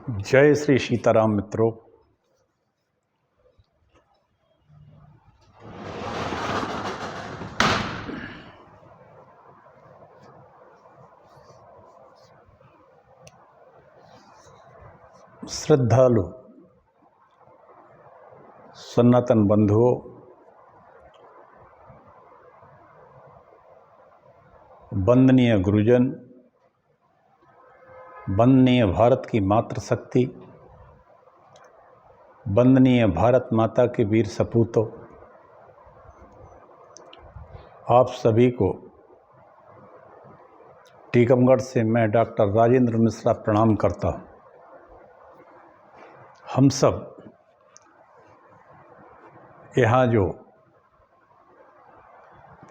जय श्री सीताराम मित्रों। श्रद्धालु सनातन बंधुओं, वंदनीय गुरुजन, वंदनीय भारत की मातृशक्ति, वंदनीय भारत माता के वीर सपूतों, आप सभी को टीकमगढ़ से मैं डॉक्टर राजेंद्र मिश्रा प्रणाम करता हूँ। हम सब यहाँ जो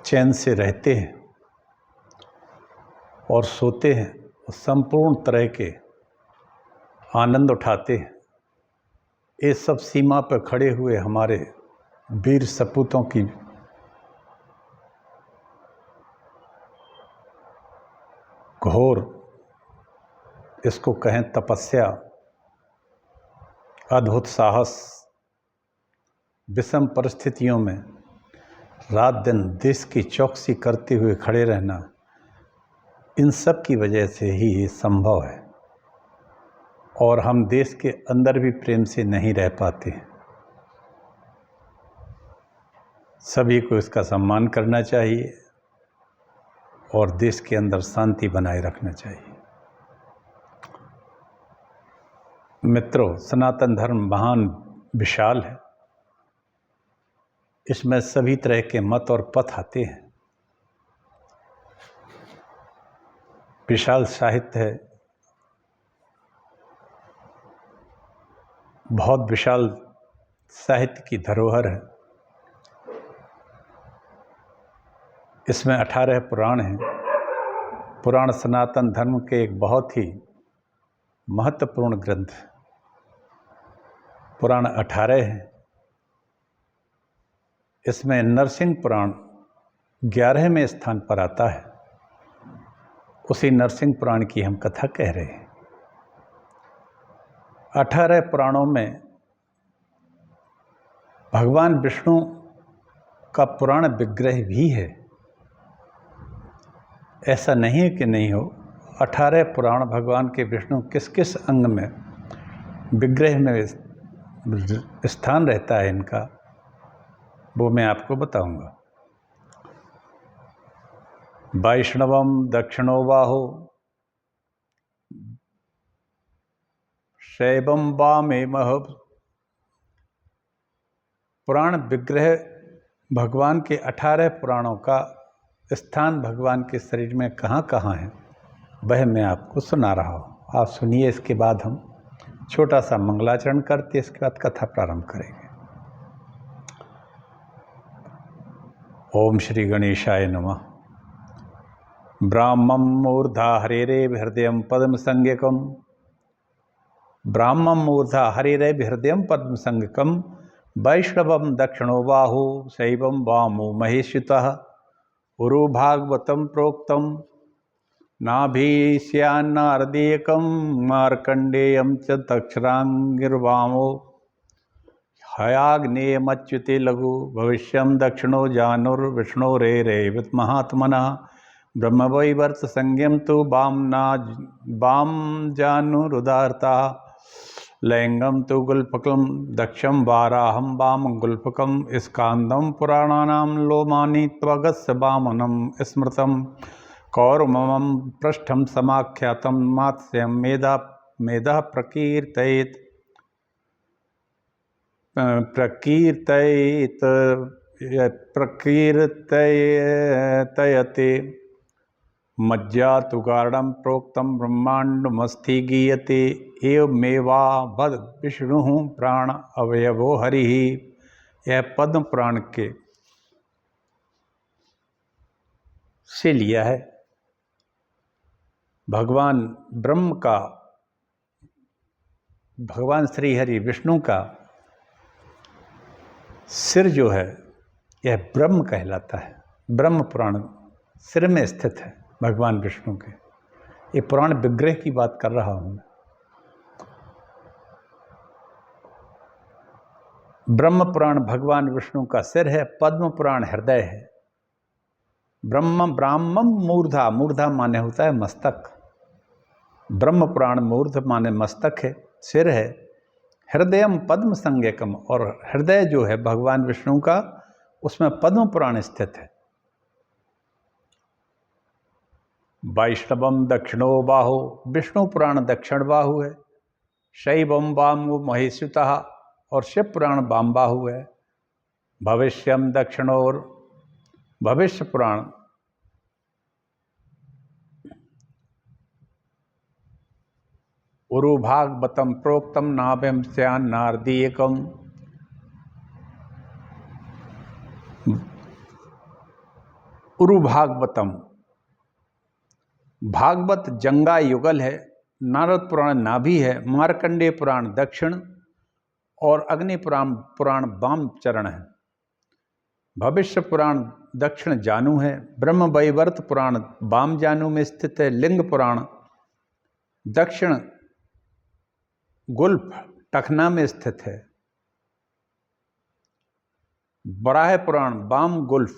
चैन से रहते हैं और सोते हैं, संपूर्ण तरह के आनंद उठाते हैं। ये सब सीमा पर खड़े हुए हमारे वीर सपूतों की घोर, इसको कहें तपस्या, अद्भुत साहस, विषम परिस्थितियों में रात दिन देश की चौकसी करते हुए खड़े रहना, इन सब की वजह से ही ये संभव है। और हम देश के अंदर भी प्रेम से नहीं रह पाते। सभी को इसका सम्मान करना चाहिए और देश के अंदर शांति बनाए रखना चाहिए। मित्रों, सनातन धर्म महान विशाल है। इसमें सभी तरह के मत और पथ आते हैं। विशाल साहित्य है, बहुत विशाल साहित्य की धरोहर है। इसमें 18 पुराण हैं। पुराण सनातन धर्म के एक बहुत ही महत्वपूर्ण ग्रंथ है। पुराण 18 हैं। इसमें नरसिंह पुराण 11वें स्थान पर आता है। उसी नरसिंह पुराण की हम कथा कह रहे हैं। 18 पुराणों में भगवान विष्णु का पुराण विग्रह भी है। ऐसा नहीं है कि नहीं हो। 18 पुराण भगवान के विष्णु किस किस अंग में विग्रह में स्थान रहता है इनका, वो मैं आपको बताऊंगा। वैष्णवम दक्षिणो बाहो शैवम वामे महब। पुराण विग्रह भगवान के 18 पुराणों का स्थान भगवान के शरीर में कहाँ कहाँ है, वह मैं आपको सुना रहा हूँ। आप सुनिए। इसके बाद हम छोटा सा मंगलाचरण करते, इसके बाद कथा प्रारंभ करेंगे। ओम श्री गणेशाय नमः। ब्राह्मं मूर्धा हरेरेव हृदयं पद्म संज्ञकम्। ब्राह्मं मूर्धा हरेरेव हृदयं पद्म संज्ञकम्। वैष्णवं दक्षिणो बाहु शैवं वामो महेश्युतः। उरु भागवतं प्रोक्तं नाभीष्यान्नारदीयकं। मार्कण्डेयं च दक्षिणाङ्गिर्वामो हयाग्नेयमच्युते लघु। भविष्यं दक्षिणो जानुर्विष्णोरेरेव महात्मनः। ब्रह्मवैवर्त संज्ञं तु वाम जानुरुदारता। लैंगं तु गुल्फकं दक्षं वाराहं वाम गुल्फकं। स्कान्दं पुराणानां लोमानि त्वगस्य वामनं स्मृतं। कौरवमं पृष्ठं समाख्यातं मात्स्यं मेधा प्रकीर्तयेत् प्रकीर्तयते। मज्जा तु गाढं प्रोक्तं ब्रह्माण्डमस्थि गीयते। एवमेवा वद विष्णुः प्राण अवयवो हरिः। यह पद्म पुराण के से लिया है। भगवान ब्रह्म का, भगवान श्री हरि विष्णु का सिर जो है यह ब्रह्म कहलाता है। ब्रह्म पुराण सिर में स्थित है भगवान विष्णु के। ये पुराण विग्रह की बात कर रहा हूँ। ब्रह्म पुराण भगवान विष्णु का सिर है, पद्म पुराण हृदय है। ब्राह्मम मूर्धा, मूर्धा माने होता है मस्तक। ब्रह्म पुराण मूर्ध माने मस्तक है, सिर है। हृदयम पद्म संज्ञकम, और हृदय जो है भगवान विष्णु का, उसमें पद्म पुराण स्थित है। वैष्णवम दक्षिणो बाहु, विष्णु पुराण दक्षिण बाहु है। शैवम वामो महेश्युतः, और शिव पुराण वाम बाहु है। भविष्यम दक्षिणोर, भविष्य पुराण उरुभागवतम प्रोक्तम नाभ्यम स्यान नारदीयकम। उरुभागवतम, भागवत जंगा युगल है। नारद पुराण नाभि है। मार्कंडेय पुराण दक्षिण, और अग्नि पुराण वाम चरण है। भविष्य पुराण दक्षिण जानु है। ब्रह्म वैवर्त पुराण वाम जानु में स्थित है। लिंग पुराण दक्षिण गुल्फ टखना में स्थित है। बराह पुराण वाम गुल्फ।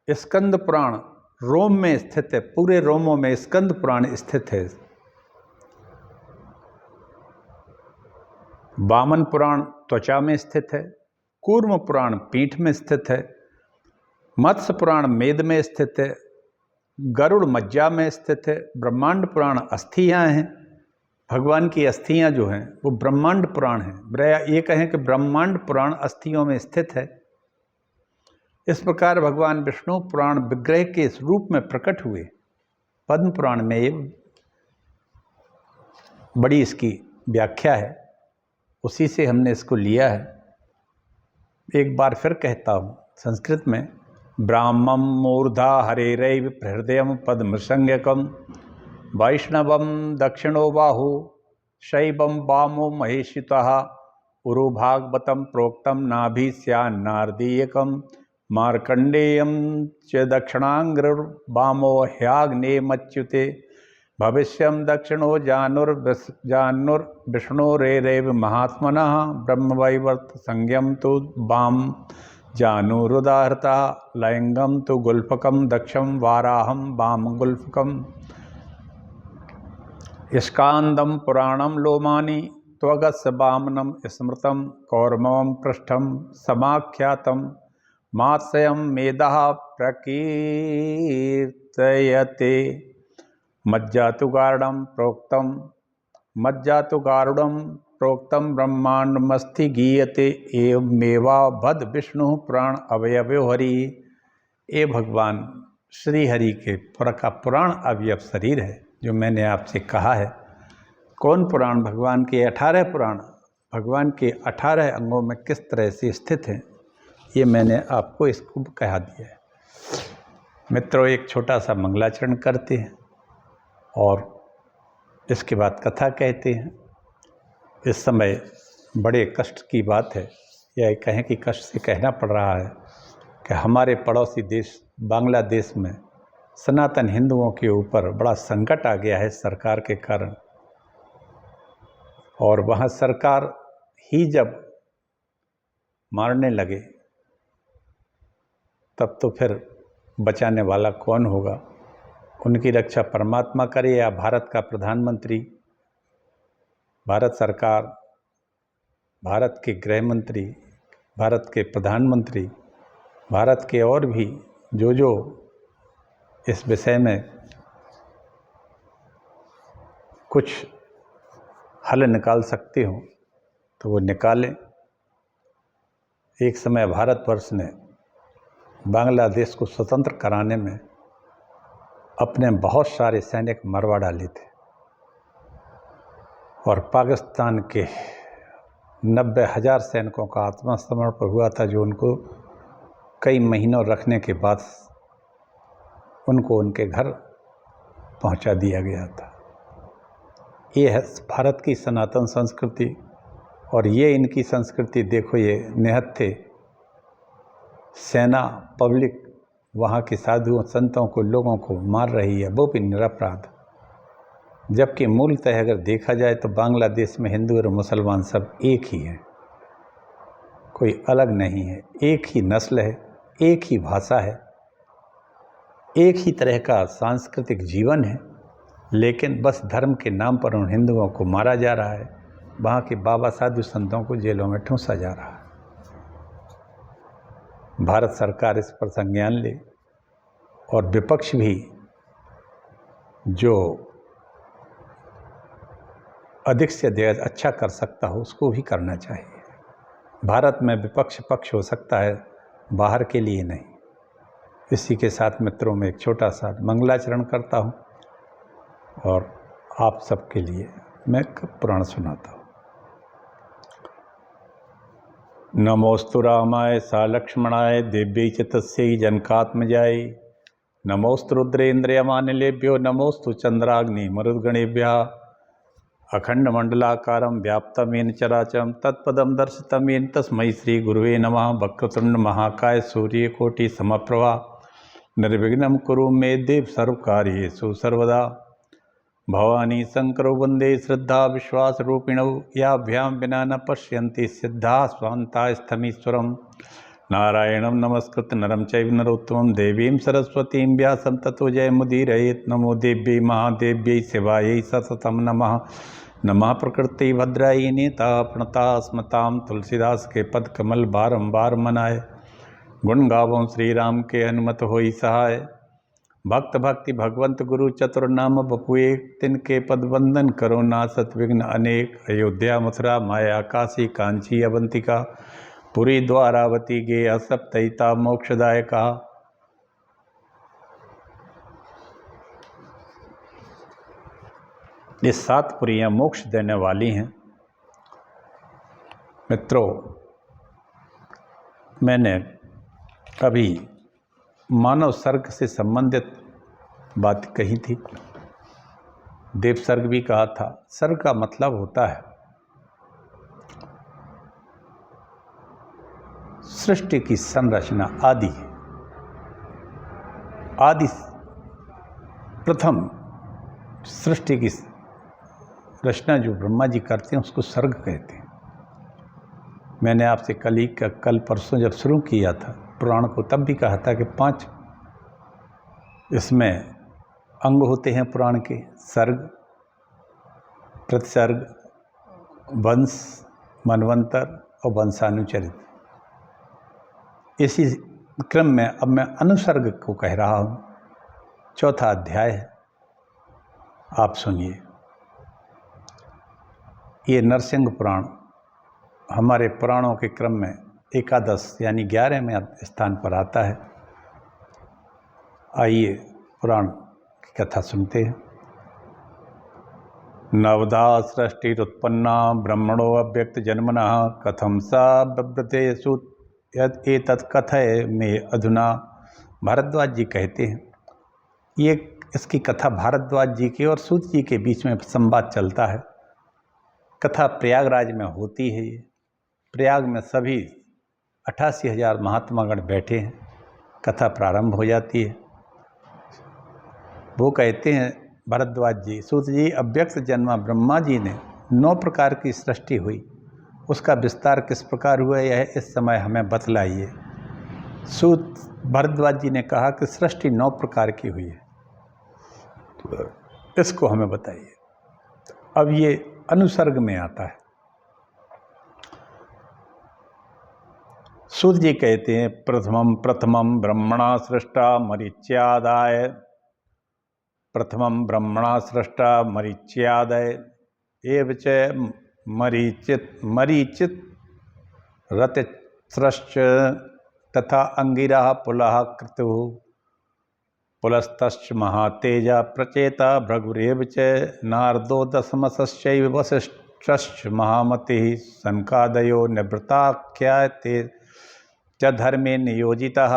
स्कंद पुराण रोम में स्थित है, पूरे रोमों में स्कंद पुराण स्थित है। वामन पुराण त्वचा में स्थित है। कूर्म पुराण पीठ में स्थित है। मत्स्य पुराण मेद में स्थित है। गरुड़ मज्जा में स्थित है। ब्रह्मांड पुराण अस्थियां हैं, भगवान की अस्थियां जो हैं वो ब्रह्मांड पुराण हैं। ये कहें कि ब्रह्मांड पुराण अस्थियों में स्थित है। इस प्रकार भगवान विष्णु पुराण विग्रह के इस रूप में प्रकट हुए। पद्म पुराण में ये बड़ी इसकी व्याख्या है, उसी से हमने इसको लिया है। एक बार फिर कहता हूँ संस्कृत में, ब्राह्मम मूर्धा हरेरैव हृदयम पद्म संज्ञकम। वैष्णवम दक्षिणो बाहु, शैवम वामो महेशितः। उरुभागवतम प्रोक्तम नाभि स्यान् नारदीयकम। मार्कंडेयम च दक्षिणांग्रवामो ह्याग्नेयमच्युते। भविष्यम दक्षिणो जानुर्विष्णोरेरैव महात्मनः। ब्रह्मवैवर्त संज्ञम तो वाम जानुरुदाहृता। लैंगम तो गुल्फकम दक्षम वाराहम वाम गुल्फकम। स्कांदम पुराणम लोमानि त्वगस्य वामनम स्मृतम। कौर्मम पृष्ठम समाख्यातम। मात्स्यम मेदः प्रकीर्तयते। मज्जातुगारुडम प्रोक्तम ब्रह्मांडमस्थि गीयते। एवमेवाभद विष्णु पुराण अवयवो हरि। ये भगवान श्री हरि के का पुराण अवयव शरीर है, जो मैंने आपसे कहा है। कौन पुराण? भगवान के 18 पुराण भगवान के 18 अंगों में किस तरह से स्थित हैं, ये मैंने आपको इसको कहा दिया है। मित्रों, एक छोटा सा मंगलाचरण करते हैं और इसके बाद कथा कहते हैं। इस समय बड़े कष्ट की बात है, या कहें कि कष्ट से कहना पड़ रहा है कि हमारे पड़ोसी देश बांग्लादेश में सनातन हिंदुओं के ऊपर बड़ा संकट आ गया है सरकार के कारण। और वहाँ सरकार ही जब मारने लगे तब तो फिर बचाने वाला कौन होगा? उनकी रक्षा परमात्मा करे या भारत का प्रधानमंत्री, भारत सरकार, भारत के गृह मंत्री, भारत के प्रधानमंत्री, भारत के और भी जो इस विषय में कुछ हल निकाल सकते हो तो वो निकालें। एक समय भारतवर्ष ने बांग्लादेश को स्वतंत्र कराने में अपने बहुत सारे सैनिक मरवा डाले थे, और पाकिस्तान के 90,000 सैनिकों का आत्मसमर्पण हुआ था, जो उनको कई महीनों रखने के बाद उनको उनके घर पहुंचा दिया गया था। ये है भारत की सनातन संस्कृति, और ये इनकी संस्कृति देखो, ये निहत्थे सेना, पब्लिक वहाँ के साधुओं, संतों को, लोगों को मार रही है, वो भी निरपराध। जबकि मूलतः अगर देखा जाए तो बांग्लादेश में हिंदू और मुसलमान सब एक ही हैं। कोई अलग नहीं है, एक ही नस्ल है, एक ही भाषा है, एक ही तरह का सांस्कृतिक जीवन है, लेकिन बस धर्म के नाम पर उन हिंदुओं को मारा जा रहा है, वहाँ के बाबा साधु संतों को जेलों में ठूंसा जा रहा है। भारत सरकार इस पर संज्ञान ले और विपक्ष भी जो अधिक से अधिक अच्छा कर सकता हो उसको भी करना चाहिए। भारत में विपक्ष पक्ष हो सकता है, बाहर के लिए नहीं। इसी के साथ मित्रों में एक छोटा सा मंगलाचरण करता हूँ और आप सबके लिए मैं पुराण सुनाता हूँ। नमोस्तु रामाय सा लक्ष्मणाय दिव्यै च तस्यै जनकात्मजाय नमोस्तु रुद्रेन्द्रियमानिलेभ्यो नमोस्तु चंद्राग्नि मरुद्गणेभ्यः अखंडमंडलाकारं व्याप्तं येन चराचरं तत्पदं दर्शितं येन तस्मै श्री गुरुवे नमः। वक्रतुंड महाकाय सूर्यकोटि समप्रभा निर्विघ्नं कुरु मे देव सर्वकार्येषु सर्वदा। भवानी शंकरो वंदे श्रद्धा विश्वास रूपिणौ याभ्यां विना न पश्यन्ति सिद्धा स्वान्ता स्थमीश्वरम्। नारायणं नमस्कृत्य नरं चैव नरोत्तमं देवीं सरस्वतीं व्यासं ततो जयमुदीरयेत्। नमो देव्यै महादेव्यै शिवायै सततं नमः। नमः प्रकृति भद्रायै नेता प्रणता स्मतां तुलसीदास के पद कमल बारंबार मनाए। गुण गावों श्री राम के हनुमत होई सहाय। भक्त भक्ति भगवंत गुरु चतुर नाम बपुए तिनके पद वंदन करो नासत विघ्न अनेक। अयोध्या मथुरा माया काशी कांची अवंतिका पुरी द्वारावती गे सप्तहिता मोक्षदायका। ये 7 पुरियां मोक्ष देने वाली हैं। मित्रों, मैंने अभी मानव सर्ग से संबंधित बात कही थी, देव सर्ग भी कहा था। सर्ग का मतलब होता है सृष्टि की संरचना, आदि। आदि प्रथम सृष्टि की रचना जो ब्रह्मा जी करते हैं उसको सर्ग कहते हैं। मैंने आपसे कल परसों जब शुरू किया था पुराण को, तब भी कहा था कि 5 इसमें अंग होते हैं पुराण के: सर्ग, प्रतिसर्ग, वंश, मनवंतर और वंशानुचरित। इसी क्रम में अब मैं अनुसर्ग को कह रहा हूँ। 4था अध्याय है, आप सुनिए। ये नरसिंह पुराण हमारे पुराणों के क्रम में एकादश यानी 11वें स्थान पर आता है। आइए पुराण की कथा सुनते हैं। नवदा सृष्टिरुत्पन्ना ब्रह्मणो अव्यक्त जन्मनः कथम सा बब्रते सुत एतत् कथय में अधुना। भारद्वाज जी कहते हैं, ये इसकी कथा भारद्वाज जी के और सूत जी के बीच में संवाद चलता है। कथा प्रयागराज में होती है। प्रयाग में सभी 88,000 महात्मागण बैठे हैं। कथा प्रारंभ हो जाती है। वो कहते हैं भारद्वाज जी, सूत जी, अव्यक्त जन्मा ब्रह्मा जी ने 9 प्रकार की सृष्टि हुई, उसका विस्तार किस प्रकार हुआ यह इस समय हमें बतलाइए। सूत भारद्वाज जी ने कहा कि सृष्टि 9 प्रकार की हुई है, इसको हमें बताइए। अब ये अनुसर्ग में आता है। सूत जी कहते हैं, प्रथमम ब्रह्मणा सृष्टा मरीच्यादाय। प्रथमम ब्रह्मणा सृष्टा मरीच्यादय एव च मरीचित रतिस्रश्च तथा अंगिरा पुलः क्रतुः पुलस्तश्च महातेजा प्रचेता भृगुरेव च नारदो दशमश्चैव वसिष्ठश्च महामतिः सनकादयो निवृत्ताख्याते च धर्मे नियोजितः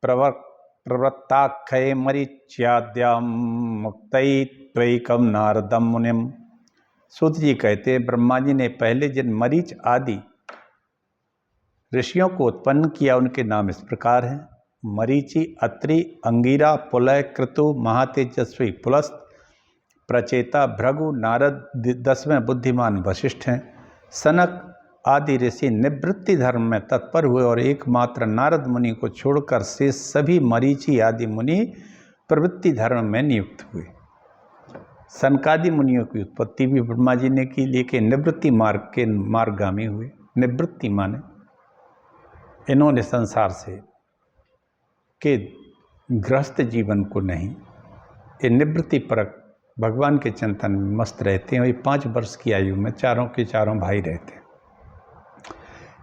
प्रवृत्ताख्ये मरीच्याद्यां मुक्तैकं नारदं मुनिम्। सूत जी कहते हैं, ब्रह्मा जी ने पहले जिन मरीच आदि ऋषियों को उत्पन्न किया उनके नाम इस प्रकार हैं: मरीचि, अत्रि, अंगिरा, पुलह, क्रतु, महातेजस्वी पुलस्त, प्रचेता भृगु, नारद, 10वें बुद्धिमान वशिष्ठ हैं, सनक आदि ऋषि निवृत्ति धर्म में तत्पर हुए और एकमात्र नारद मुनि को छोड़कर शेष सभी मरीचि आदि मुनि प्रवृत्ति धर्म में नियुक्त हुए। सनकादि मुनियों की उत्पत्ति भी ब्रह्मा जी ने की, लेकिन निवृत्ति मार्ग के मार्गगामी हुए। निवृत्ति माने इन्होंने संसार से के गृहस्थ जीवन को नहीं, ये निवृत्ति परक भगवान के चिंतन में मस्त रहते हैं। ये 5 वर्ष की आयु में चारों के चारों भाई रहते हैं।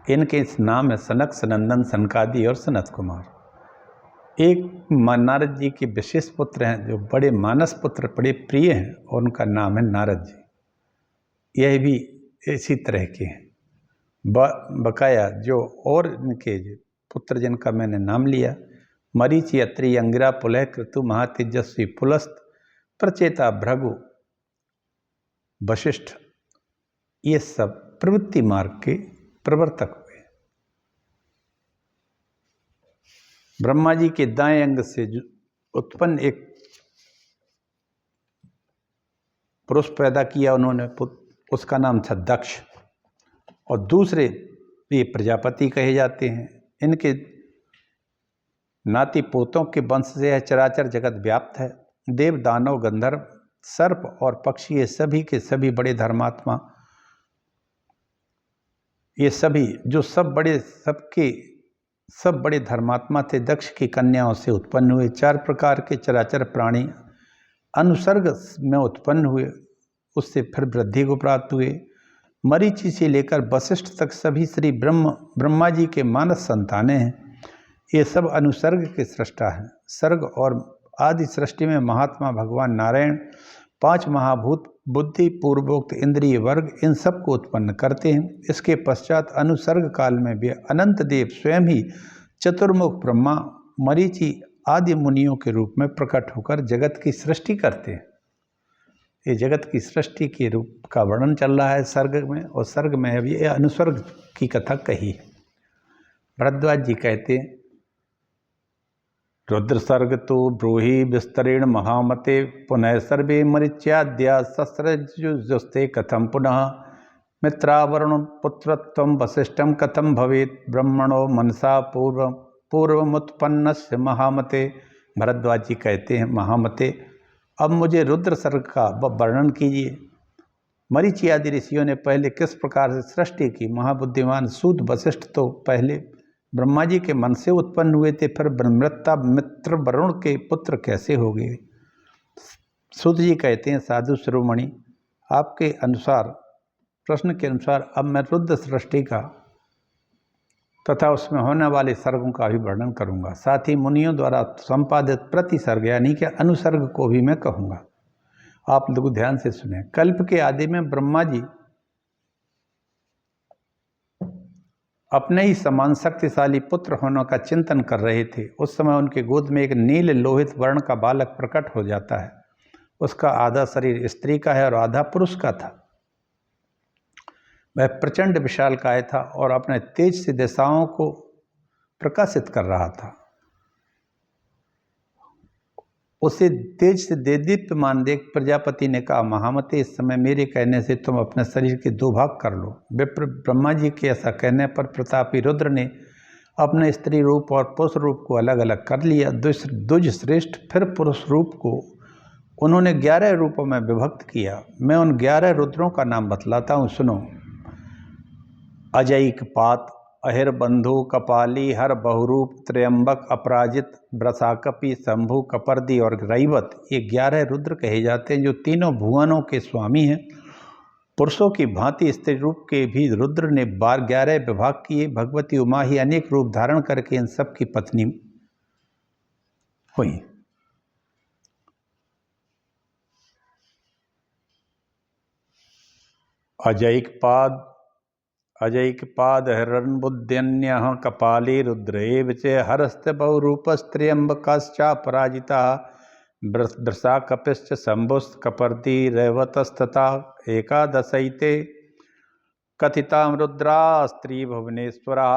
इनके इस नाम है सनक, सनंदन, सनकादि और सनत कुमार। एक नारद जी के विशेष पुत्र हैं जो बड़े मानस पुत्र, बड़े प्रिय हैं, और उनका नाम है नारद जी। यह भी इसी तरह के हैं। बकाया जो और इनके पुत्र जिनका मैंने नाम लिया, मरीचि, अत्रि, अंगिरा, पुलह, कृतु, महातेजस्वी, पुलस्त, प्रचेता, भृगु, वशिष्ठ, ये सब प्रवृत्ति मार्ग के प्रवर्तक हुए। ब्रह्मा जी के दाएं अंग से उत्पन्न एक पुरुष पैदा किया उन्होंने, उसका नाम था दक्ष, और दूसरे ये प्रजापति कहे जाते हैं। इनके नाती पोतों के वंश से यह चराचर जगत व्याप्त है। देव, दानव, गंधर्व, सर्प और पक्षी, ये सभी के सभी बड़े धर्मात्मा, ये सभी जो सब बड़े धर्मात्मा थे, दक्ष की कन्याओं से उत्पन्न हुए। 4 प्रकार के चराचर प्राणी अनुसर्ग में उत्पन्न हुए, उससे फिर वृद्धि को प्राप्त हुए। मरीचि से लेकर वशिष्ठ तक सभी श्री ब्रह्मा जी के मानस संतानें हैं। ये सब अनुसर्ग के सृष्टा हैं। सर्ग और आदि सृष्टि में महात्मा भगवान नारायण 5 महाभूत, बुद्धि, पूर्वोक्त इंद्रिय वर्ग, इन सब को उत्पन्न करते हैं। इसके पश्चात अनुसर्ग काल में भी अनंत देव स्वयं ही चतुर्मुख ब्रह्मा, मरीचि आदि मुनियों के रूप में प्रकट होकर जगत की सृष्टि करते हैं। ये जगत की सृष्टि के रूप का वर्णन चल रहा है सर्ग में, और सर्ग में अभी अनुसर्ग की कथा कही है। भरद्वाज जी कहते हैं, रुद्र सर्ग तो ब्रूहि विस्तरेण महामते, पुनः सर्वे मरीच्याद्या सस्रजुस्ते कथम पुनः, मित्रावरुण पुत्रत्वं वसिष्ठं कथम भवेत्, ब्रह्मणो मनसा पूर्वमुत्पन्नस्य महामते। भरद्वाज जी कहते हैं, महामते, अब मुझे रुद्र सर्ग का वर्णन कीजिए। मरीचि आदि ऋषियों ने पहले किस प्रकार से सृष्टि की। महाबुद्धिमान सूत वशिष्ठ तो पहले ब्रह्मा जी के मन से उत्पन्न हुए थे, फिर ब्रह्मृता मित्र वरुण के पुत्र कैसे हो गए। सूत जी कहते हैं, साधु शिरोमणि, आपके अनुसार, प्रश्न के अनुसार अब मैं रुद्र सृष्टि का तथा उसमें होने वाले सर्गों का भी वर्णन करूंगा। साथ ही मुनियों द्वारा संपादित प्रतिसर्ग यानी कि अनुसर्ग को भी मैं कहूँगा। आप लोग ध्यान से सुने। कल्प के आदि में ब्रह्मा जी अपने ही समान शक्तिशाली पुत्र होने का चिंतन कर रहे थे। उस समय उनके गोद में एक नील लोहित वर्ण का बालक प्रकट हो जाता है। उसका आधा शरीर स्त्री का है और आधा पुरुष का था। वह प्रचंड विशालकाय था और अपने तेज से दिशाओं को प्रकाशित कर रहा था। उसे तेज से देदीप्यमान देख प्रजापति ने कहा, महामते, इस समय मेरे कहने से तुम अपने शरीर के 2 भाग कर लो। विप्र ब्रह्मा जी के ऐसा कहने पर प्रतापी रुद्र ने अपने स्त्री रूप और पुरुष रूप को अलग अलग कर लिया। द्विज श्रेष्ठ फिर पुरुष रूप को उन्होंने 11 रूपों में विभक्त किया। मैं उन 11 रुद्रों का नाम बतलाता हूँ, सुनो। अजैकपात, अहिर्बंधु, कपाली, हर बहुरूप, त्र्यंबक, अपराजित, ब्रसाकपि, शंभु, कपर्दी और रैवत, ये 11 रुद्र कहे जाते हैं, जो तीनों भुवनों के स्वामी हैं। पुरुषों की भांति स्त्री रूप के भी रुद्र ने 11 विभाग किए। भगवती उमा ही अनेक रूप धारण करके इन सब की पत्नी हुई। अजैकपाद हिरण्बुद्ध्यन्यः कपाली रुद्र एव च हरस्त बहुरूपस्त्र्यंबकाश्चापराजिता वृषाकपिश्च शंभुश्च कपर्दी रैवतस्तथा एकादशैते कथितां रुद्रा स्त्री भुवनेश्वरा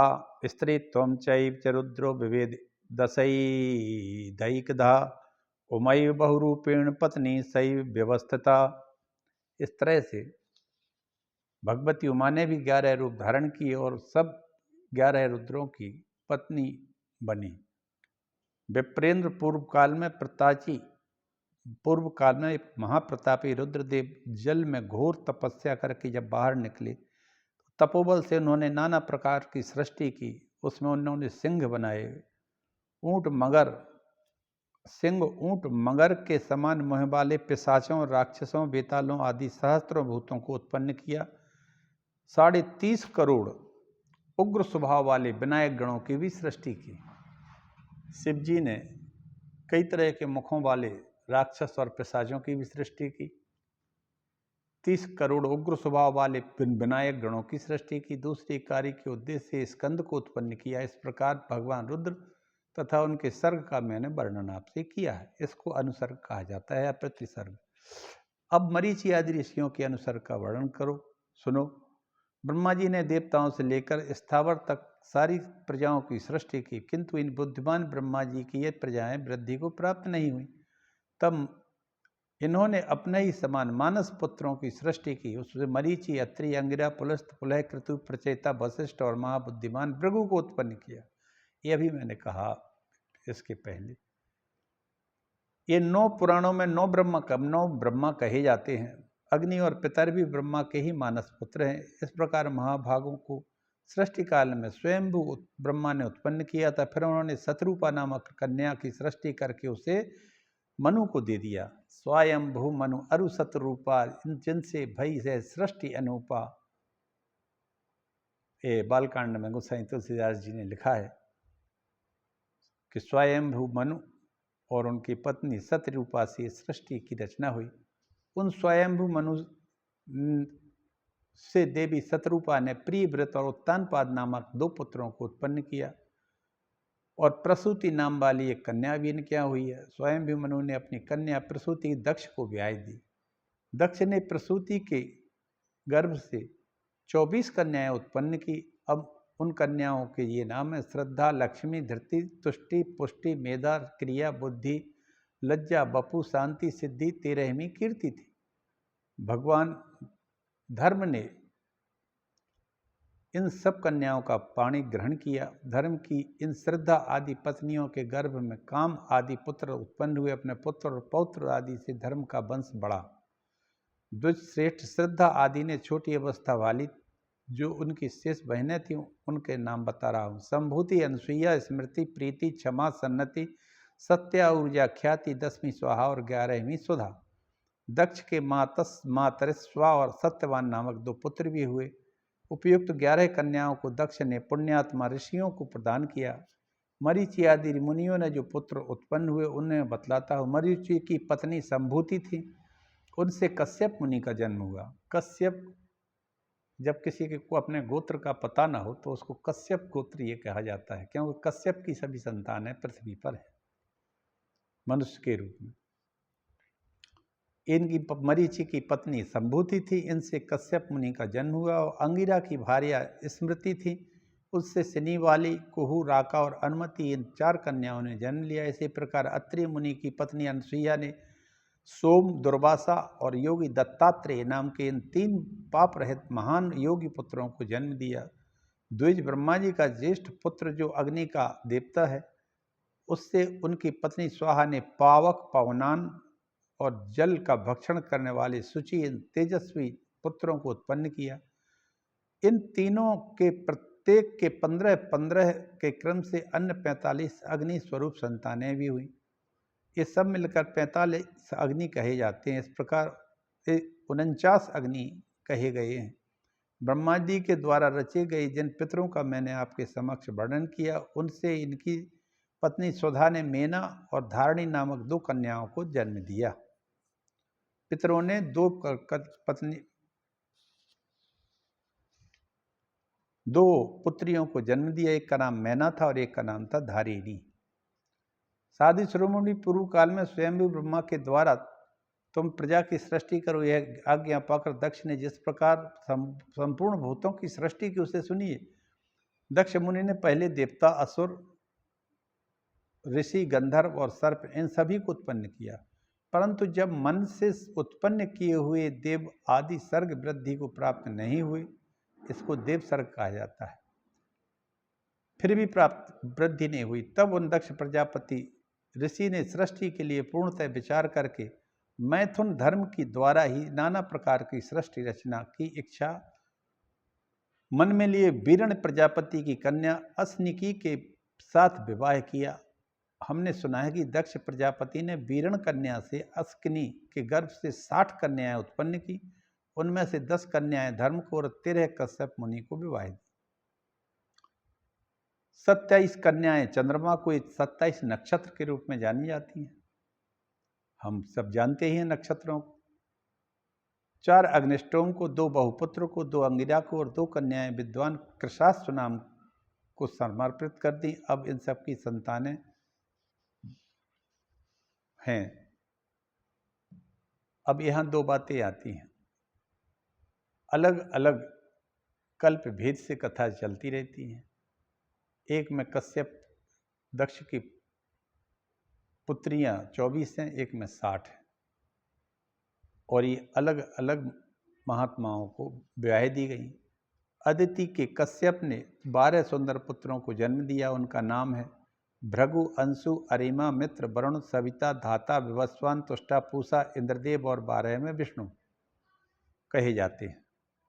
स्त्रीत्वं चैव च रुद्रो विवेद दशैधैकधा उमैव बहुरूपेण पत्नी सैव व्यवस्थिता। इस तरह से भगवती उमा ने भी 11 रूप धारण किए और सब 11 रुद्रों की पत्नी बनी। विप्रेंद्र पूर्व काल में एक महाप्रतापी रुद्रदेव जल में घोर तपस्या करके जब बाहर निकले, तो तपोबल से उन्होंने नाना प्रकार की सृष्टि की। उसमें उन्होंने सिंह बनाए, ऊंट मगर के समान मुँह वाले पिशाचों, राक्षसों, बेतालों आदि सहस्त्रों भूतों को उत्पन्न किया। 30.5 करोड़ उग्र स्वभाव वाले विनायक गणों की भी सृष्टि की। शिव जी ने कई तरह के मुखों वाले राक्षस और पिशाचों की भी सृष्टि की। 30 करोड़ उग्र स्वभाव वाले विनायक गणों की सृष्टि की। दूसरी कार्य के उद्देश्य से स्कंद को उत्पन्न किया। इस प्रकार भगवान रुद्र तथा उनके सर्ग का मैंने वर्णन आपसे किया है। इसको अनुसर्ग कहा जाता है या प्रतिसर्ग। अब मरीचि आदि ऋषियों के अनुसर्ग का वर्णन करो, सुनो। ब्रह्मा जी ने देवताओं से लेकर स्थावर तक सारी प्रजाओं की सृष्टि की, किंतु इन बुद्धिमान ब्रह्मा जी की ये प्रजाएं वृद्धि को प्राप्त नहीं हुई। तब इन्होंने अपने ही समान मानस पुत्रों की सृष्टि की। उसमें मरीचि, अत्रि, अंगिरा, पुलस्त, पुलह, क्रतु, प्रचेता, वशिष्ठ और महाबुद्धिमान भृगु को उत्पन्न किया। ये अभी मैंने कहा इसके पहले। ये 9 पुराणों में 9 ब्रह्मा कहे जाते हैं। अग्नि और पितर भी ब्रह्मा के ही मानस पुत्र हैं। इस प्रकार महाभागों को सृष्टि काल में स्वयंभू ब्रह्मा ने उत्पन्न किया था। फिर उन्होंने शतरूपा नामक कन्या की सृष्टि करके उसे मनु को दे दिया। स्वयंभू मनु अरु शतरूपा, जिनसे भई है सृष्टि अनूपा। ये बालकांड में गोसाई तुलसीदास जी ने लिखा है कि स्वयंभू मनु और उनकी पत्नी शतरूपा से सृष्टि की रचना हुई। उन स्वयंभू मनु से देवी शतरूपा ने प्रियव्रत और उत्तानपाद नामक 2 पुत्रों को उत्पन्न किया और प्रसूति नाम वाली एक कन्या भी इनके यहाँ हुई है। स्वयंभू मनु ने अपनी कन्या प्रसूति दक्ष को ब्याह दी। दक्ष ने प्रसूति के गर्भ से 24 कन्याएं उत्पन्न की। अब उन कन्याओं के ये नाम है श्रद्धा, लक्ष्मी, धृति, तुष्टि, पुष्टि, मेधा, क्रिया, बुद्धि, लज्जा, बपु, शांति, सिद्धि, 13वीं कीर्ति थी। भगवान धर्म ने इन सब कन्याओं का पाणी ग्रहण किया। धर्म की इन श्रद्धा आदि पत्नियों के गर्भ में काम आदि पुत्र उत्पन्न हुए। अपने पुत्र और पौत्र आदि से धर्म का वंश बढ़ा। द्विज श्रेष्ठ श्रद्धा आदि ने छोटी अवस्था वाली जो उनकी शेष बहनें थीं उनके नाम बता रहा हूँ। संभूति, अनसुईया, स्मृति, प्रीति, क्षमा, सन्नति, सत्या, ऊर्जा, ख्याति, 10वीं स्वाहा और 11वीं सुधा। दक्ष के मातरिस्वा और सत्यवान नामक 2 पुत्र भी हुए। उपयुक्त 11 कन्याओं को दक्ष ने पुण्यात्मा ऋषियों को प्रदान किया। मरीचि आदि मुनियों ने जो पुत्र उत्पन्न हुए उन्हें बतलाता हूँ। मरीचि की पत्नी संभूति थी, उनसे कश्यप मुनि का जन्म हुआ। कश्यप, जब किसी को अपने गोत्र का पता ना हो तो उसको कश्यप गोत्र ये कहा जाता है, क्योंकि कश्यप की सभी संतानें पृथ्वी पर है मनुष्य के रूप में। इनकी मरीचि की पत्नी संभूति थी, इनसे कश्यप मुनि का जन्म हुआ। और अंगिरा की भार्या स्मृति थी, उससे सिनीवाली, कुहू, राका और अनुमति इन 4 कन्याओं ने जन्म लिया। इसी प्रकार अत्रि मुनि की पत्नी अनसुईया ने सोम, दुर्वासा और योगी दत्तात्रेय नाम के इन 3 पाप रहित महान योगी पुत्रों को जन्म दिया। द्विज ब्रह्मा जी का ज्येष्ठ पुत्र जो अग्नि का देवता है, उससे उनकी पत्नी स्वाहा ने पावक, पवनान और जल का भक्षण करने वाले शुचि इन तेजस्वी पुत्रों को उत्पन्न किया। इन तीनों के प्रत्येक के 15-15 के क्रम से अन्य 45 अग्नि स्वरूप संतानें भी हुई। ये सब मिलकर 45 अग्नि कहे जाते हैं। इस प्रकार 49 अग्नि कहे गए हैं। ब्रह्मा जी के द्वारा रचे गए जिन पितरों का मैंने आपके समक्ष वर्णन किया, उनसे इनकी पत्नी सुधा ने मेना और धारणी नामक 2 कन्याओं को जन्म दिया। पितरों ने 2 पुत्रियों को जन्म दिया। एक का नाम मैना था और एक का नाम था धारिणी। साधु शिरोमणि पूर्व काल में स्वयंभू ब्रह्मा के द्वारा तुम प्रजा की सृष्टि करो यह आज्ञा पाकर दक्ष ने जिस प्रकार संपूर्ण भूतों की सृष्टि की उसे सुनिए। दक्ष मुनि ने पहले देवता, असुर, ऋषि, गंधर्व और सर्प इन सभी को उत्पन्न किया। परंतु जब मन से उत्पन्न किए हुए देव आदि सर्ग वृद्धि को प्राप्त नहीं हुए, इसको देव सर्ग कहा जाता है, फिर भी प्राप्त वृद्धि नहीं हुई, तब उन दक्ष प्रजापति ऋषि ने सृष्टि के लिए पूर्णतः विचार करके मैथुन धर्म की द्वारा ही नाना प्रकार की सृष्टि रचना की इच्छा मन में लिए वीरण प्रजापति की कन्या अस्निकी के साथ विवाह किया। हमने सुना है कि दक्ष प्रजापति ने वीरण कन्या से अस्किनी के गर्भ से 60 कन्याएं उत्पन्न की। उनमें से 10 कन्याएं धर्म को और 13 कश्यप मुनि को विवाह दी। 27 कन्याएं चंद्रमा को 27 नक्षत्र के रूप में जानी जाती हैं। हम सब जानते ही हैं नक्षत्रों को। 4 अग्निष्टोम को, 2 बहुपुत्र को, 2 अंगिरा को और 2 कन्याएं विद्वान कृशास्त्र नाम को समर्पित कर दी। अब इन सब की संतानें हैं। अब यहाँ 2 बातें आती हैं। अलग अलग कल्प भेद से कथा चलती रहती हैं। एक में कश्यप दक्ष की पुत्रियां 24 हैं, एक में 60 हैं, और ये अलग अलग महात्माओं को ब्याह दी गई। अदिति के कश्यप ने 12 सुंदर पुत्रों को जन्म दिया। उनका नाम है भृगु, अंशु, अरिमा, मित्र, वरुण, सविता, धाता, विवस्वान, तुष्टा, पूषा, इंद्रदेव और 12 में विष्णु कहे जाते हैं।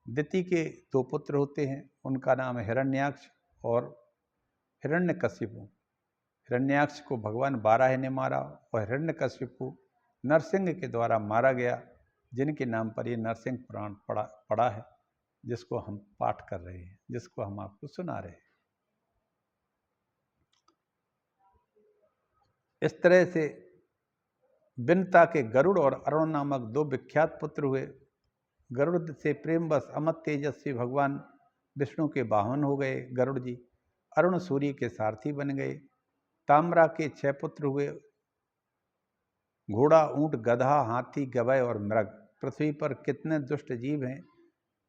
दिति के 2 पुत्र होते हैं, उनका नाम है हिरण्याक्ष और हिरण्यकशिपु। हिरण्याक्ष को भगवान बाराह ने मारा और हिरण्यकशिपु नरसिंह के द्वारा मारा गया, जिनके नाम पर ये नरसिंह पुराण पड़ा है, जिसको हम पाठ कर रहे हैं, जिसको हम आपको सुना रहे हैं। इस तरह से बिनता के गरुड़ और अरुण नामक 2 विख्यात पुत्र हुए। गरुड़ से प्रेमवश अमत तेजस्वी भगवान विष्णु के वाहन हो गए गरुड़ जी। अरुण सूर्य के सारथी बन गए। ताम्रा के 6 पुत्र हुए, घोड़ा, ऊंट, गधा, हाथी, गवय और मृग। पृथ्वी पर कितने दुष्ट जीव हैं,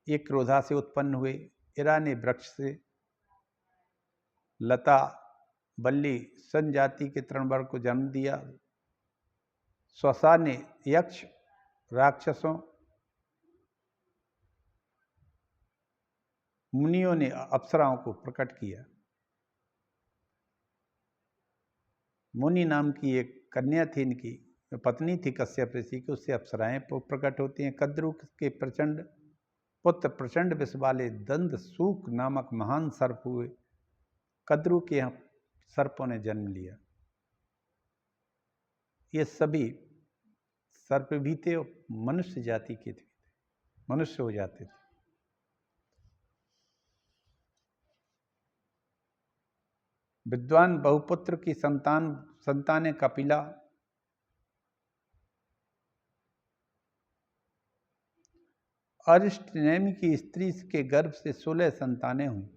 ये क्रोधा से उत्पन्न हुए। इरा ने वृक्ष से, लता, बल्ली, सन जाति के तृणवर्ग को जन्म दिया। स्वसा ने यक्ष, राक्षसों, मुनियों ने अप्सराओं को प्रकट किया। मुनि नाम की एक कन्या थी, इनकी पत्नी थी कश्यप ऋषि की, उससे अप्सराएं प्रकट होती हैं। कद्रु के प्रचंड पुत्र प्रचंड विष वाले दंद सूक नामक महान सर्प हुए। कद्रु के यहाँ सर्पों ने जन्म लिया। ये सभी सर्प भी थे और मनुष्य जाति के थे, मनुष्य हो जाते थे। विद्वान बहुपुत्र की संतानें कपिला, अरिष्टनेमि की स्त्री के गर्भ से 16 संतानें हुई।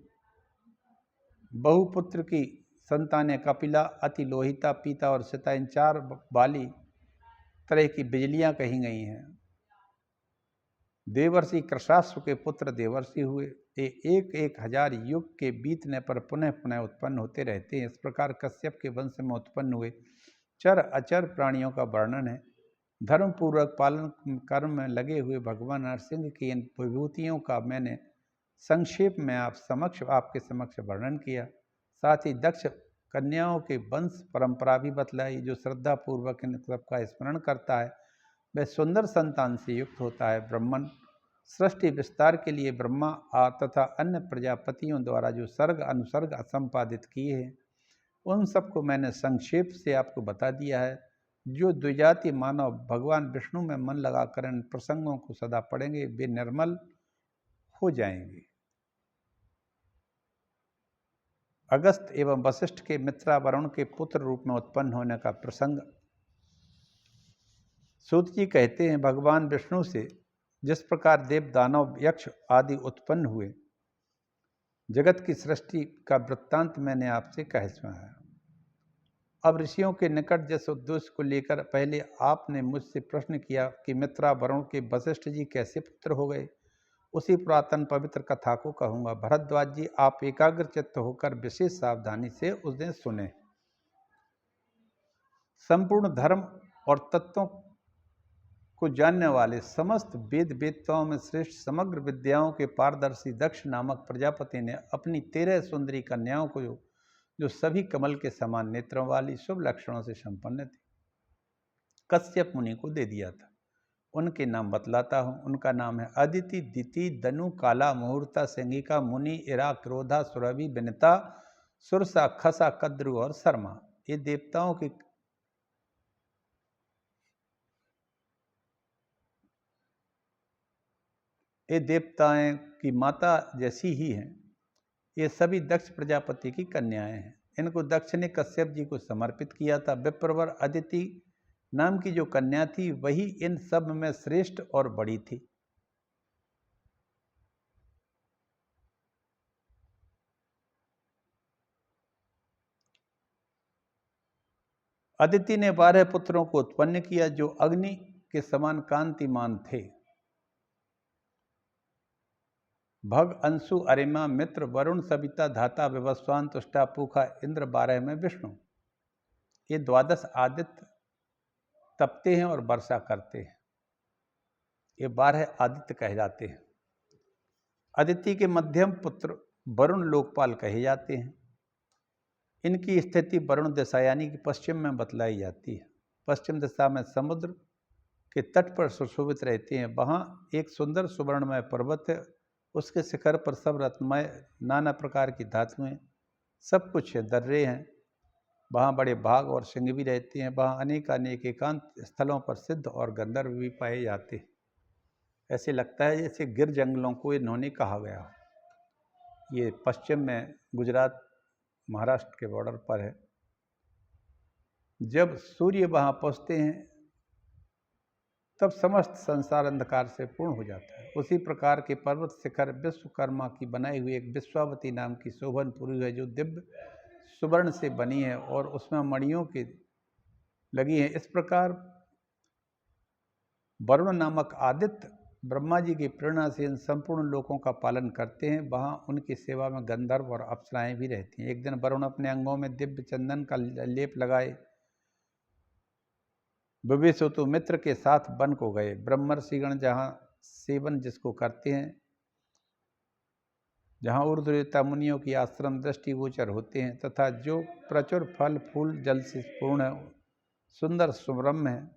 बहुपुत्र की संतानें कपिला, अति लोहिता, पीता और सीता, इन 4 वाली तरह की बिजलियां कही गई हैं। देवर्षि कृशास्त्र के पुत्र देवर्षि हुए। एक 1000 युग के बीतने पर पुनः पुनः उत्पन्न होते रहते हैं। इस प्रकार कश्यप के वंश में उत्पन्न हुए चर अचर प्राणियों का वर्णन है। धर्मपूर्वक पालन कर्म में लगे हुए भगवान नरसिंह की इन विभूतियों का मैंने संक्षेप में आपके समक्ष वर्णन किया। साथ ही दक्ष कन्याओं के वंश परंपरा भी बतलाई। जो श्रद्धा पूर्वक इन सबका स्मरण करता है वह सुंदर संतान से युक्त होता है। ब्रह्मन सृष्टि विस्तार के लिए ब्रह्मा तथा अन्य प्रजापतियों द्वारा जो सर्ग अनुसर्ग संपादित किए हैं, उन सबको मैंने संक्षेप से आपको बता दिया है। जो द्विजाति मानव भगवान विष्णु में मन लगाकर इन प्रसंगों को सदा पढ़ेंगे, वे निर्मल हो जाएंगे। अगस्त एवं वशिष्ठ के मित्रा वरुण के पुत्र रूप में उत्पन्न होने का प्रसंग सूत जी कहते हैं, भगवान विष्णु से जिस प्रकार देव दानव यक्ष आदि उत्पन्न हुए, जगत की सृष्टि का वृत्तांत मैंने आपसे कह सुनाया। अब ऋषियों के निकट जिस उद्देश्य को लेकर पहले आपने मुझसे प्रश्न किया कि मित्रा वरुण के वशिष्ठ जी कैसे पुत्र हो गए, उसी पुरातन पवित्र कथा को कहूँगा। भरद्वाज जी, आप एकाग्र चित्त होकर विशेष सावधानी से उस दिन सुने। संपूर्ण धर्म और तत्वों को जानने वाले, समस्त वेद वेदताओं में श्रेष्ठ, समग्र विद्याओं के पारदर्शी दक्ष नामक प्रजापति ने अपनी 13 सुंदरी कन्याओं को जो सभी कमल के समान नेत्रों वाली, शुभ लक्षणों से संपन्न थी, कश्यप मुनि को दे दिया था। उनके नाम बतलाता हूँ। उनका नाम है अदिति, दिति, दनु, काला, मुहूर्ता, सिंगिका, मुनि, इरा, क्रोधा, सुरभि, विनता, सुरसा, खसा, कद्रु और शर्मा। ये देवताओं की माता जैसी ही हैं। ये सभी दक्ष प्रजापति की कन्याएं हैं। इनको दक्ष ने कश्यप जी को समर्पित किया था। विप्रवर अदिति नाम की जो कन्या थी वही इन सब में श्रेष्ठ और बड़ी थी। अदिति ने 12 पुत्रों को उत्पन्न किया जो अग्नि के समान कांतिमान थे। भग, अंशु, अरिमा, मित्र, वरुण, सविता, धाता, विवस्वान, तुष्टा, पूखा, इंद्र, 12 में विष्णु। ये 12 आदित्य तपते हैं और वर्षा करते हैं। ये 12 आदित्य कहे जाते हैं। अदिति के मध्यम पुत्र वरुण लोकपाल कहे जाते हैं। इनकी स्थिति वरुण दिशा यानी कि पश्चिम में बतलाई जाती है। पश्चिम दिशा में समुद्र के तट पर सुशोभित रहते हैं। वहाँ एक सुंदर सुवर्णमय पर्वत है। उसके शिखर पर सब रत्नमय नाना प्रकार की धातुएं, सब कुछ है, दर्रे हैं। वहाँ बड़े बाघ और सिंह भी रहते हैं। वहाँ अनेक एकांत स्थलों पर सिद्ध और गंधर्व भी पाए जाते हैं। ऐसे लगता है जैसे गिर जंगलों को इन्होंने कहा गया हो। ये पश्चिम में गुजरात महाराष्ट्र के बॉर्डर पर है। जब सूर्य वहाँ पहुँचते हैं तब समस्त संसार अंधकार से पूर्ण हो जाता है। उसी प्रकार के पर्वत शिखर विश्वकर्मा की बनाई हुई एक विश्वावती नाम की शोभनपुरी है जो दिव्य सुवर्ण से बनी है और उसमें मणियों की लगी है। इस प्रकार वरुण नामक आदित्य ब्रह्मा जी की प्रेरणा से इन संपूर्ण लोकों का पालन करते हैं। वहाँ उनकी सेवा में गंधर्व और अप्सराएं भी रहती हैं। एक दिन वरुण अपने अंगों में दिव्य चंदन का लेप लगाए विवेशतु मित्र के साथ वन को गए। ब्रह्मर्षिगण जहाँ सेवन जिसको करते हैं, जहाँ ऊर्ध्वदेवता मुनियों की आश्रम दृष्टिगोचर होते हैं तथा जो प्रचुर फल फूल जल से पूर्ण है, सुंदर सुब्रह्म है,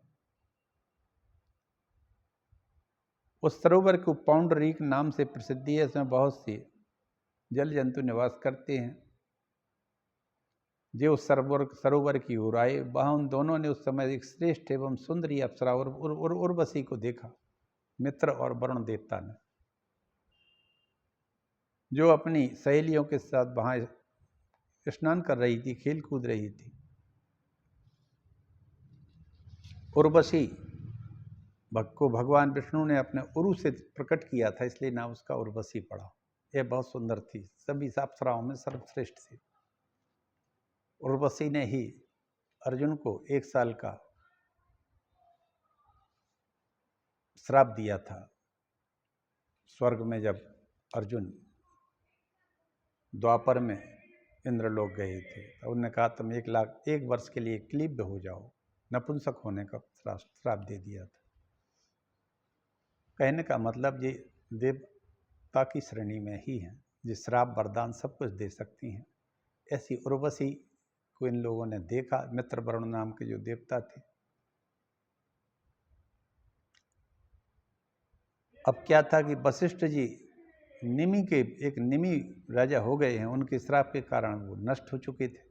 उस सरोवर को पौंडरीक नाम से प्रसिद्धि है। इसमें बहुत सी जल जंतु निवास करते हैं। जो सरोवर की ओर आए, वहाँ उन दोनों ने उस समय एक श्रेष्ठ एवं सुंदरी अप्सरा उर्वशी को देखा। मित्र और वरुण देवता ने, जो अपनी सहेलियों के साथ वहाँ स्नान कर रही थी, खेल कूद रही थी। उर्वशी को भगवान विष्णु ने अपने उरु से प्रकट किया था, इसलिए नाम उसका उर्वशी पड़ा। यह बहुत सुंदर थी, सभी अप्सराओं में सर्वश्रेष्ठ थी। उर्वशी ने ही अर्जुन को 1 साल का श्राप दिया था स्वर्ग में, जब अर्जुन द्वापर में इंद्रलोक गए थे। तो उन्होंने कहा तुम 1 वर्ष के लिए क्लीब्ध हो जाओ, नपुंसक होने का श्राप दे दिया था। कहने का मतलब ये देवता की श्रेणी में ही हैं, जो श्राप वरदान सब कुछ दे सकती हैं। ऐसी उर्वशी को इन लोगों ने देखा। मित्र वरुण नाम के जो देवता थे। अब क्या था कि वशिष्ठ जी एक निमि राजा हो गए हैं। उनके श्राप के कारण वो नष्ट हो चुके थे।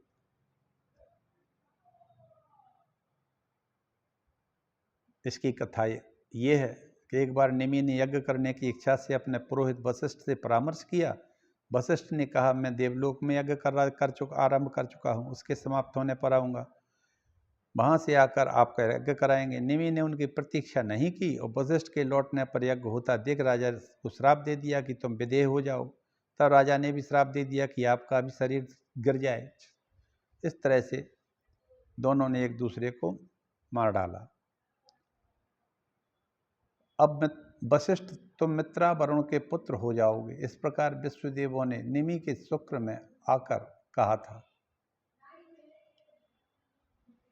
इसकी कथा ये है कि एक बार निमि ने यज्ञ करने की इच्छा से अपने पुरोहित वशिष्ठ से परामर्श किया। वशिष्ठ ने कहा मैं देवलोक में यज्ञ आरंभ कर चुका हूँ, उसके समाप्त होने पर आऊँगा, वहाँ से आकर आपका यज्ञ कराएंगे। निमि ने उनकी प्रतीक्षा नहीं की और वशिष्ठ के लौटने पर यज्ञ होता देख राजा को श्राप दे दिया कि तुम विदेह हो जाओ। तब राजा ने भी श्राप दे दिया कि आपका भी शरीर गिर जाए। इस तरह से दोनों ने एक दूसरे को मार डाला। अब वशिष्ठ तुम मित्रा वरुण के पुत्र हो जाओगे। इस प्रकार विश्वदेवों ने निमि के शुक्र में आकर कहा था।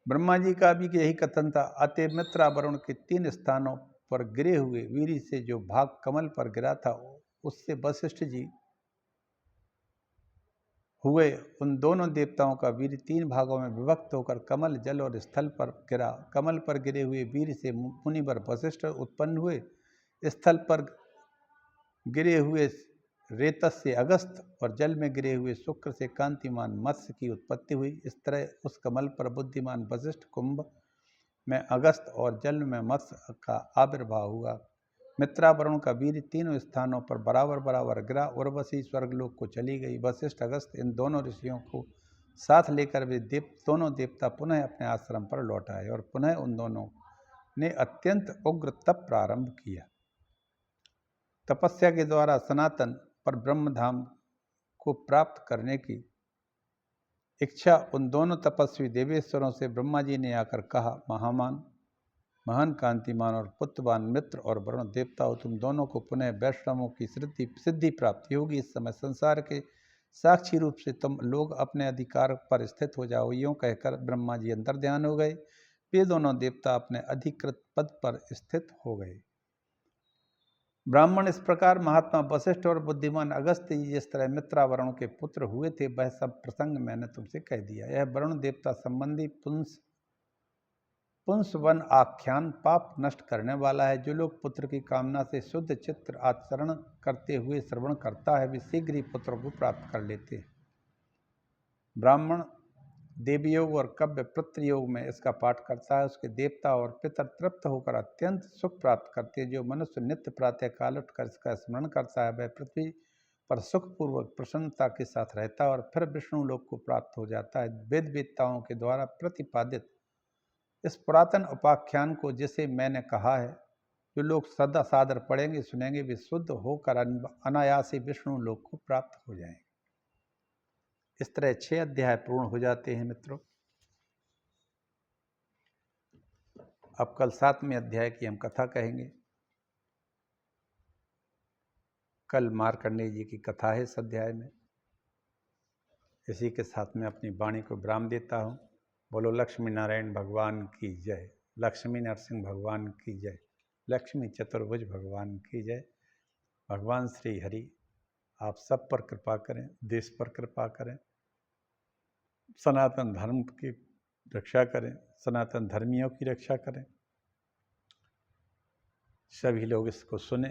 ब्रह्मा जी का भी यही कथन था। अतः मित्रा वरुण के 3 स्थानों पर गिरे हुए वीर से जो भाग कमल पर गिरा था, उससे वशिष्ठ जी हुए। उन दोनों देवताओं का वीर 3 भागों में विभक्त होकर कमल, जल और स्थल पर गिरा। कमल पर गिरे हुए वीर से मुनिवर वशिष्ठ उत्पन्न हुए। स्थल पर गिरे हुए रेतस से अगस्त और जल में गिरे हुए शुक्र से कांतिमान मत्स्य की उत्पत्ति हुई। इस तरह उस कमल पर बुद्धिमान वशिष्ठ, कुंभ में अगस्त और जल में मत्स्य का आविर्भाव हुआ। मित्रावरुण का वीर 3 स्थानों पर बराबर बराबर गिरा। उर्वशी स्वर्गलोक को चली गई। वशिष्ठ, अगस्त इन दोनों ऋषियों को साथ लेकर वे दोनों देवता पुनः अपने आश्रम पर लौट आए और पुनः उन दोनों ने अत्यंत उग्र तप प्रारंभ किया। तपस्या के द्वारा सनातन पर ब्रह्मधाम को प्राप्त करने की इच्छा उन दोनों तपस्वी देवेश्वरों से ब्रह्मा जी ने आकर कहा, महान कांतिमान और पुत्रवान मित्र और वरुण देवताओं, तुम दोनों को पुनः वैष्णवों की सिद्धि प्राप्ति होगी। इस समय संसार के साक्षी रूप से तुम लोग अपने अधिकार पर स्थित हो जाओ। यूँ कहकर ब्रह्मा जी अंतर्ध्यान हो गए। वे दोनों देवता अपने अधिकृत पद पर स्थित हो गए। ब्राह्मण, इस प्रकार महात्मा वशिष्ठ और बुद्धिमान अगस्त्य जी जिस तरह मित्रावरुण के पुत्र हुए थे, वह सब प्रसंग मैंने तुमसे कह दिया। यह वरुण देवता संबंधी पुंसवन आख्यान पाप नष्ट करने वाला है। जो लोग पुत्र की कामना से शुद्ध चित्त आचरण करते हुए श्रवण करता है, वे शीघ्र ही पुत्र को प्राप्त कर लेते हैं। ब्राह्मण देवयोग और कव्य पितृयोग में इसका पाठ करता है, उसके देवता और पितर तृप्त होकर अत्यंत सुख प्राप्त करते हैं। जो मनुष्य नित्य प्रातः काल उठकर इसका स्मरण करता है, वह पृथ्वी पर सुखपूर्वक प्रसन्नता के साथ रहता है और फिर विष्णु लोक को प्राप्त हो जाता है। वेद वेदताओं के द्वारा प्रतिपादित इस पुरातन उपाख्यान को, जिसे मैंने कहा है, जो लोग सदा सादर पढ़ेंगे सुनेंगे, वे शुद्ध होकर अनायास ही विष्णु लोक को प्राप्त हो जाएंगे। इस तरह 6 अध्याय पूर्ण हो जाते हैं मित्रों। अब कल 7वें अध्याय की हम कथा कहेंगे। कल मार्कंडेय जी की कथा है इस अध्याय में। इसी के साथ में अपनी वाणी को विराम देता हूँ। बोलो लक्ष्मी नारायण भगवान की जय, लक्ष्मी नरसिंह भगवान की जय, लक्ष्मी चतुर्भुज भगवान की जय। भगवान श्री हरि आप सब पर कृपा करें, देश पर कृपा करें, सनातन धर्म की रक्षा करें, सनातन धर्मियों की रक्षा करें। सभी लोग इसको सुने।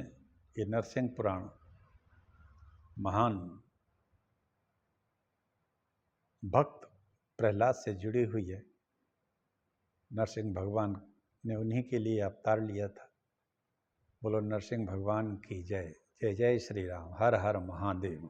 ये नरसिंह पुराण महान भक्त प्रहलाद से जुड़ी हुई है। नरसिंह भगवान ने उन्हीं के लिए अवतार लिया था। बोलो नरसिंह भगवान की जय। जय जय श्री राम। हर हर महादेव।